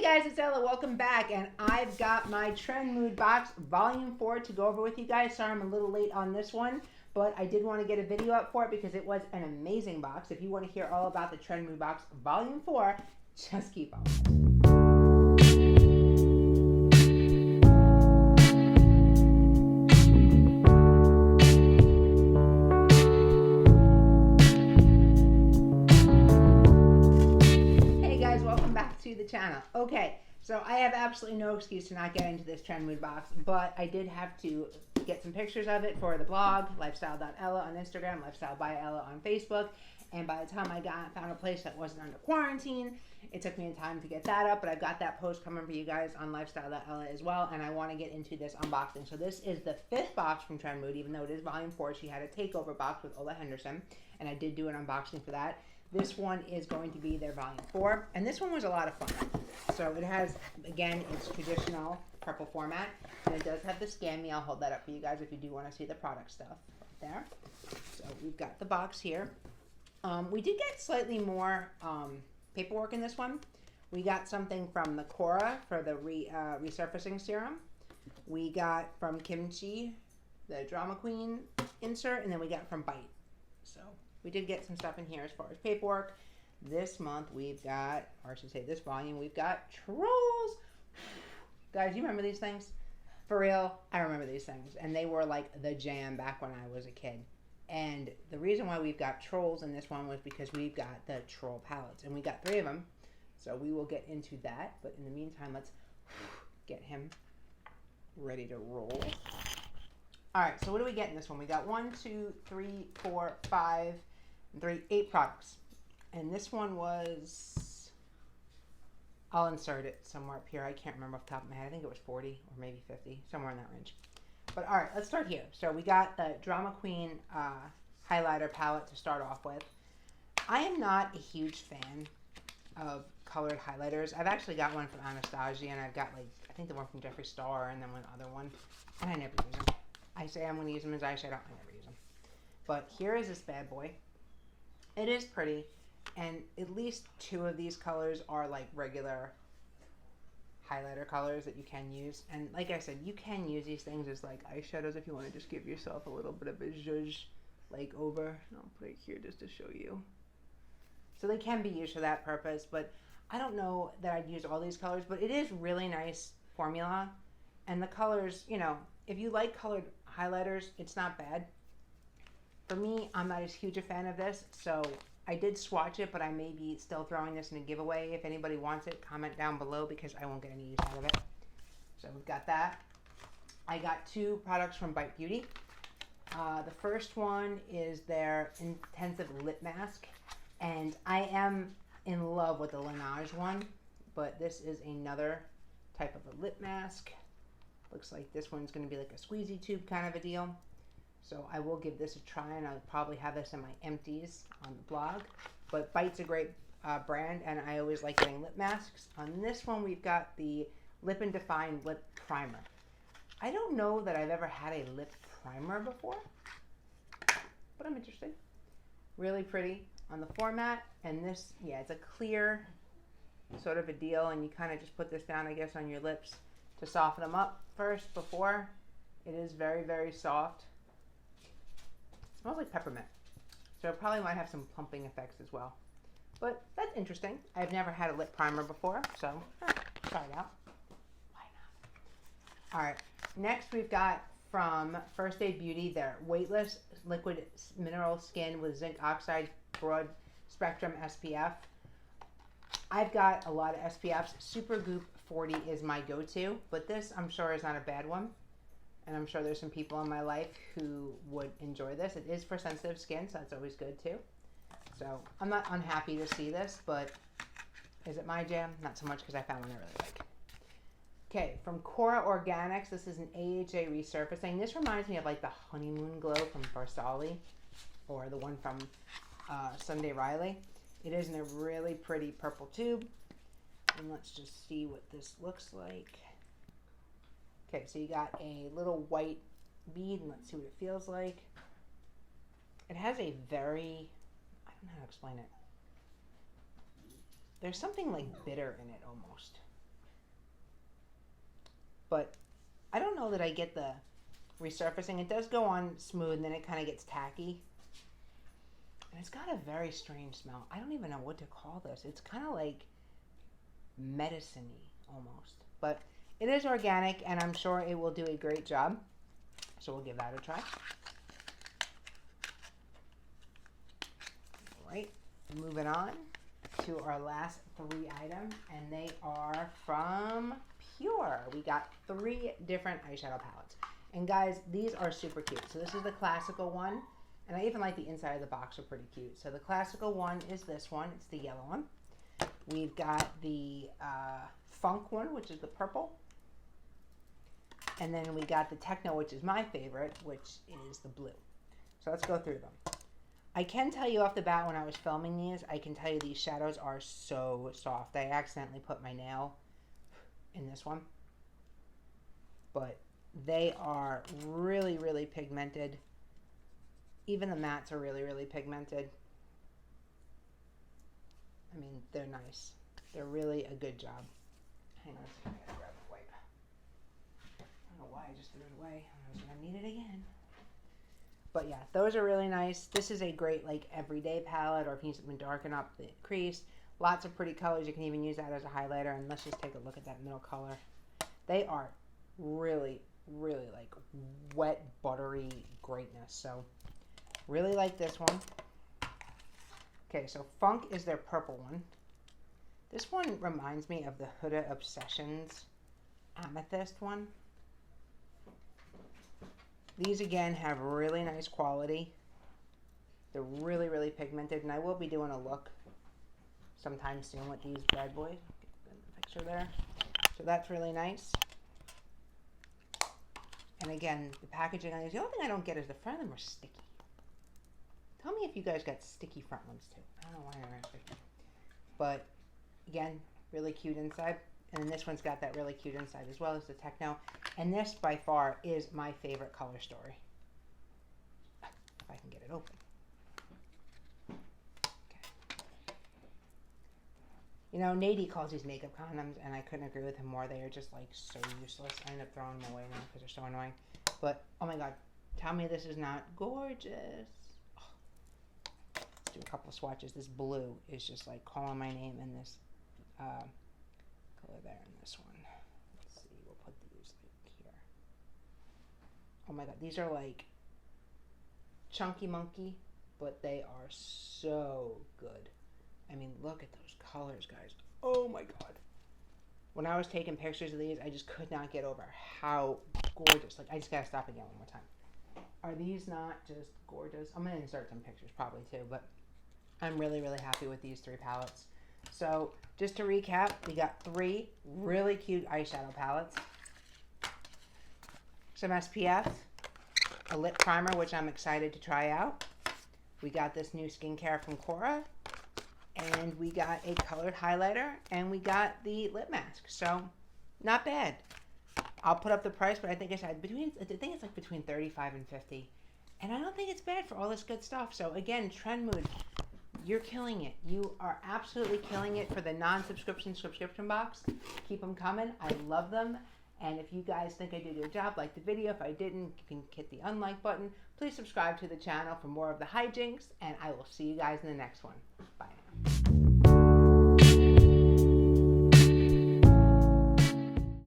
Hey guys, it's Ella. Welcome back, and I've got my Trendmood box Volume 4 to go over with you guys. Sorry I'm a little late on this one, but I did want to get a video up for it because it was an amazing box. If you want to hear all about the Trendmood box Volume 4, just keep on. To the channel. Okay, so I have absolutely no excuse to not get into this Trendmood box, but I did have to get some pictures of it for the blog, lifestyle.ella on Instagram, lifestyle by Ella on Facebook, and by the time I found a place that wasn't under quarantine, it took me time to get that up, but I've got that post coming for you guys on lifestyle.ella as well, and I want to get into this unboxing. So this is the 5th box from Trendmood, even though it is Volume 4. She had a takeover box with Ola Henderson, and I did do an unboxing for that. This one is going to be their Volume 4, and this one was a lot of fun. So it has, again, its traditional purple format, and it does have the scan me. I'll hold that up for you guys if you do want to see the product stuff right there. So we've got the box here. We did get slightly more paperwork in this one. We got something from the Cora for the resurfacing serum. We got from Kimchi, the Drama Queen insert, and then we got from Bite. So we did get some stuff in here as far as paperwork. This month we've got, or I should say this volume, we've got Trolls. Guys, you remember these things? For real, I remember these things. And they were like the jam back when I was a kid. And the reason why we've got Trolls in this one was because we've got the Troll palettes. And we got 3 of them. So we will get into that. But in the meantime, let's get him ready to roll. All right, so what do we get in this one? We got 1, 2, 3, 4, 5, 8 products. And this one was, I'll insert it somewhere up here. I can't remember off the top of my head. I think it was 40 or maybe 50, somewhere in that range. But all right, let's start here. So we got the Drama Queen highlighter palette to start off with. I am not a huge fan of colored highlighters. I've actually got one from Anastasia, and I've got like, I think the one from Jeffree Star, and then one other one, and I never use them. I say I'm going to use them as eyeshadow, I never use them. But here is this bad boy. It is pretty, and at least 2 of these colors are like regular highlighter colors that you can use. And like I said, you can use these things as like eyeshadows if you want to just give yourself a little bit of a zhuzh like over. And I'll put it here just to show you. So they can be used for that purpose, but I don't know that I'd use all these colors, but it is really nice formula. And the colors, you know, if you like colored highlighters, it's not bad. For me, I'm not as huge a fan of this, so I did swatch it, but I may be still throwing this in a giveaway. If anybody wants it, comment down below because I won't get any use out of it. So we've got that. I got 2 products from Bite Beauty. The first one is their Intensive Lip Mask, and I am in love with the Laneige one, but this is another type of a lip mask. Looks like this one's going to be like a squeezy tube kind of a deal. So I will give this a try, and I'll probably have this in my empties on the blog. But Bite's a great brand, and I always like getting lip masks. On this one, we've got the Lip and Define Lip Primer. I don't know that I've ever had a lip primer before, but I'm interested. Really pretty on the format, and this, yeah, it's a clear sort of a deal, and you kind of just put this down, I guess, on your lips to soften them up first before. It is very, very soft. It smells like peppermint, so it probably might have some plumping effects as well. But that's interesting. I've never had a lip primer before, so try it out. Why not? All right, next we've got from First Aid Beauty their Weightless Liquid Mineral Skin with Zinc Oxide Broad Spectrum SPF. I've got a lot of SPFs. Supergoop 40 is my go-to, but this I'm sure is not a bad one. And I'm sure there's some people in my life who would enjoy this. It is for sensitive skin, so that's always good too. So I'm not unhappy to see this, but is it my jam? Not so much because I found one I really like. Okay, from Cora Organics, this is an AHA resurfacing. This reminds me of like the Honeymoon Glow from Versali, or the one from Sunday Riley. It is in a really pretty purple tube. And let's just see what this looks like. Okay, so you got a little white bead, and let's see what it feels like. It has a very, I don't know how to explain it. There's something like bitter in it almost. but I don't know that I get the resurfacing. It does go on smooth, and then it kind of gets tacky. And it's got a very strange smell. I don't even know what to call this. It's kind of like medicine-y almost. But it is organic, and I'm sure it will do a great job. So we'll give that a try. All right, moving on to our last 3 items, and they are from Pure. We got 3 different eyeshadow palettes. And guys, these are super cute. So this is the classical one, and I even like the inside of the box are pretty cute. So the classical one is this one. It's the yellow one. We've got the Funk one, which is the purple. And then we got the Techno, which is my favorite, which is the blue. So let's go through them. I can tell you off the bat when I was filming these, I can tell you these shadows are so soft. I accidentally put my nail in this one. But they are really, really pigmented. Even the mattes are really, really pigmented. I mean, they're nice. They're really a good job. Hang on a second, I gotta grab the wipe. I don't know why I just threw it away. I was gonna need it again. But yeah, those are really nice. This is a great like everyday palette, or if you need something to darken up the crease. Lots of pretty colors. You can even use that as a highlighter. And let's just take a look at that middle color. They are really, really like wet, buttery greatness. So really like this one. Okay, so Funk is their purple one. This one reminds me of the Huda Obsessions Amethyst one. These again have really nice quality. They're really, really pigmented, and I will be doing a look sometime soon with these bad boys. Get the picture there. So that's really nice. And again, the packaging on these, the only thing I don't get is the front of them are sticky. Tell me if you guys got sticky front ones too. I don't know why they're sticky. But again, really cute inside. And then this one's got that really cute inside as well as the Techno. And this by far is my favorite color story. If I can get it open. Okay. You know, Nady calls these makeup condoms, and I couldn't agree with him more. They are just like so useless. I end up throwing them away now because they're so annoying. But oh my god, tell me this is not gorgeous. Let's do a couple of swatches. This blue is just like calling my name, in this color there, and this one. Let's see, we'll put these like here. Oh my god, these are like chunky monkey, but they are so good. I mean, look at those colors, guys. Oh my god. When I was taking pictures of these, I just could not get over how gorgeous. Like, I just gotta stop again one more time. Are these not just gorgeous? I'm gonna insert some pictures probably too, but I'm really, really happy with these 3 palettes. So just to recap, we got 3 really cute eyeshadow palettes, some SPF, a lip primer, which I'm excited to try out. We got this new skincare from Cora, and we got a colored highlighter, and we got the lip mask. So not bad. I'll put up the price, but I think it's like between $35 and $50, and I don't think it's bad for all this good stuff. So again, Trendmood, you're killing it. You are absolutely killing it for the non-subscription subscription box. Keep them coming. I love them. And if you guys think I did a good job, like the video. If I didn't, you can hit the unlike button. Please subscribe to the channel for more of the hijinks, and I will see you guys in the next one. Bye now.